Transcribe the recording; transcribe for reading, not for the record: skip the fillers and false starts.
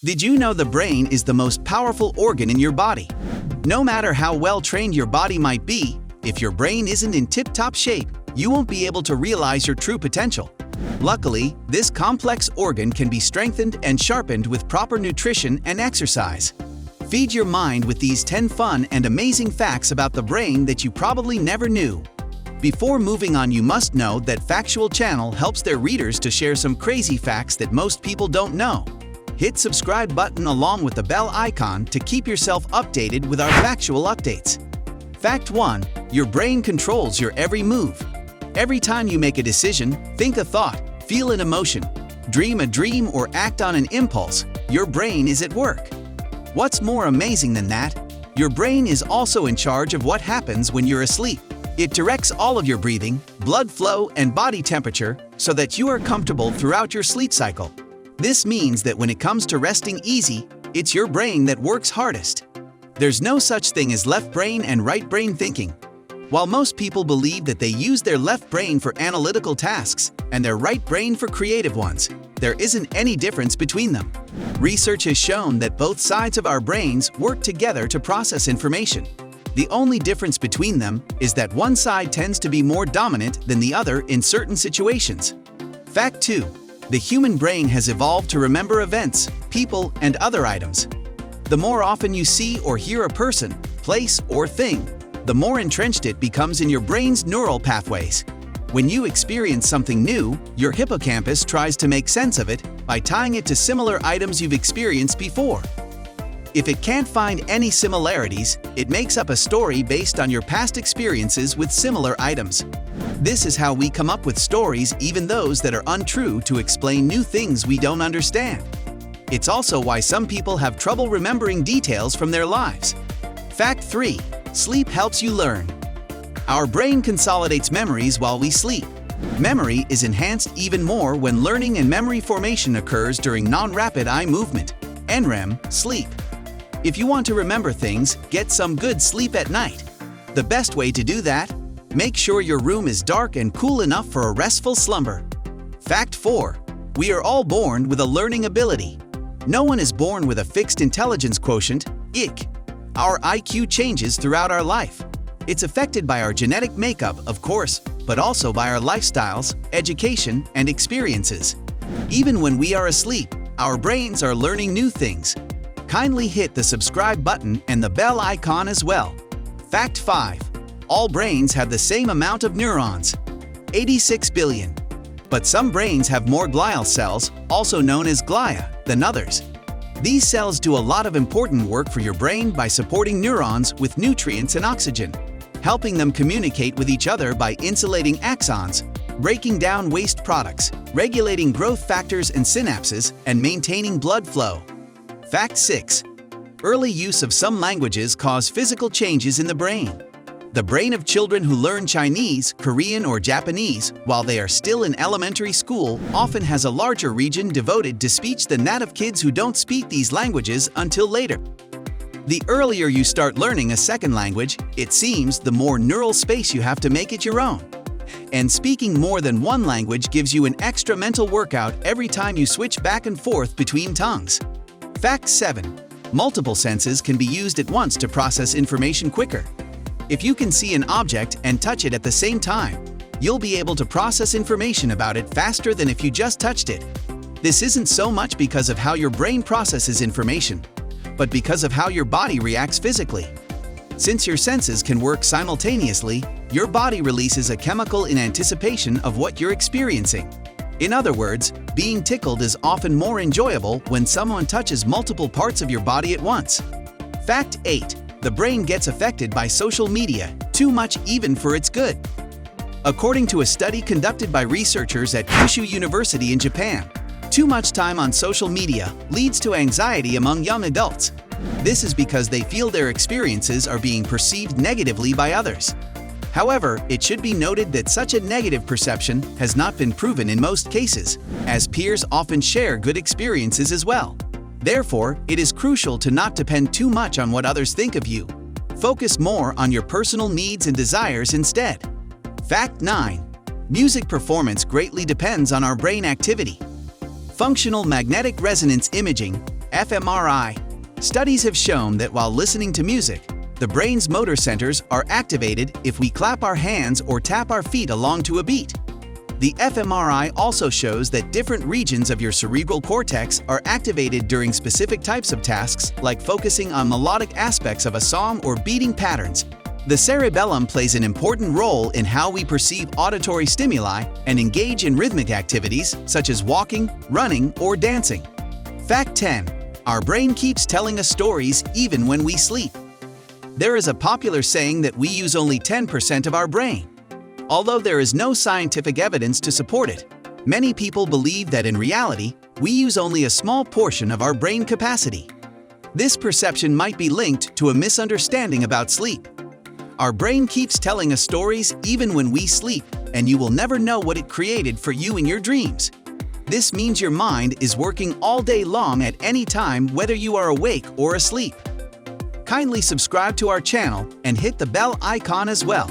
Did you know the brain is the most powerful organ in your body? No matter how well trained your body might be, if your brain isn't in tip-top shape, you won't be able to realize your true potential. Luckily, this complex organ can be strengthened and sharpened with proper nutrition and exercise. Feed your mind with these 10 fun and amazing facts about the brain that you probably never knew. Before moving on, you must know that Factual Channel helps their readers to share some crazy facts that most people don't know. Hit subscribe button along with the bell icon to keep yourself updated with our factual updates. Fact 1. Your brain controls your every move. Every time you make a decision, think a thought, feel an emotion, dream a dream, or act on an impulse, your brain is at work. What's more amazing than that? Your brain is also in charge of what happens when you're asleep. It directs all of your breathing, blood flow, and body temperature so that you are comfortable throughout your sleep cycle. This means that when it comes to resting easy, it's your brain that works hardest. There's no such thing as left brain and right brain thinking. While most people believe that they use their left brain for analytical tasks and their right brain for creative ones, there isn't any difference between them. Research has shown that both sides of our brains work together to process information. The only difference between them is that one side tends to be more dominant than the other in certain situations. Fact 2. The human brain has evolved to remember events, people, and other items. The more often you see or hear a person, place, or thing, the more entrenched it becomes in your brain's neural pathways. When you experience something new, your hippocampus tries to make sense of it by tying it to similar items you've experienced before. If it can't find any similarities, it makes up a story based on your past experiences with similar items. This is how we come up with stories, even those that are untrue, to explain new things we don't understand. It's also why some people have trouble remembering details from their lives. Fact 3. Sleep helps you learn. Our brain consolidates memories while we sleep. Memory is enhanced even more when learning and memory formation occurs during non-rapid eye movement, NREM, sleep. If you want to remember things, get some good sleep at night. The best way to do that? Make sure your room is dark and cool enough for a restful slumber. Fact 4. We are all born with a learning ability. No one is born with a fixed intelligence quotient, IQ. Our IQ changes throughout our life. It's affected by our genetic makeup, of course, but also by our lifestyles, education, and experiences. Even when we are asleep, our brains are learning new things. Kindly hit the subscribe button and the bell icon as well. Fact 5. All brains have the same amount of neurons, 86 billion. But some brains have more glial cells, also known as glia, than others. These cells do a lot of important work for your brain by supporting neurons with nutrients and oxygen, helping them communicate with each other by insulating axons, breaking down waste products, regulating growth factors and synapses, and maintaining blood flow. Fact 6. Early use of some languages cause physical changes in the brain. The brain of children who learn Chinese, Korean, or Japanese while they are still in elementary school often has a larger region devoted to speech than that of kids who don't speak these languages until later. The earlier you start learning a second language, it seems, the more neural space you have to make it your own. And speaking more than one language gives you an extra mental workout every time you switch back and forth between tongues. Fact 7. Multiple senses can be used at once to process information quicker. If you can see an object and touch it at the same time, you'll be able to process information about it faster than if you just touched it. This isn't so much because of how your brain processes information, but because of how your body reacts physically. Since your senses can work simultaneously, your body releases a chemical in anticipation of what you're experiencing. In other words, being tickled is often more enjoyable when someone touches multiple parts of your body at once. Fact 8. The brain gets affected by social media, too much even for its good. According to a study conducted by researchers at Kyushu University in Japan, too much time on social media leads to anxiety among young adults. This is because they feel their experiences are being perceived negatively by others. However, it should be noted that such a negative perception has not been proven in most cases, as peers often share good experiences as well. Therefore, it is crucial to not depend too much on what others think of you. Focus more on your personal needs and desires instead. Fact 9. Music performance greatly depends on our brain activity. Functional magnetic resonance imaging, fMRI. Studies have shown that while listening to music, the brain's motor centers are activated if we clap our hands or tap our feet along to a beat. The fMRI also shows that different regions of your cerebral cortex are activated during specific types of tasks, like focusing on melodic aspects of a song or beating patterns. The cerebellum plays an important role in how we perceive auditory stimuli and engage in rhythmic activities such as walking, running, or dancing. Fact 10. Our brain keeps telling us stories even when we sleep. There is a popular saying that we use only 10% of our brain. Although there is no scientific evidence to support it, many people believe that in reality, we use only a small portion of our brain capacity. This perception might be linked to a misunderstanding about sleep. Our brain keeps telling us stories even when we sleep, and you will never know what it created for you in your dreams. This means your mind is working all day long at any time, whether you are awake or asleep. Kindly subscribe to our channel and hit the bell icon as well.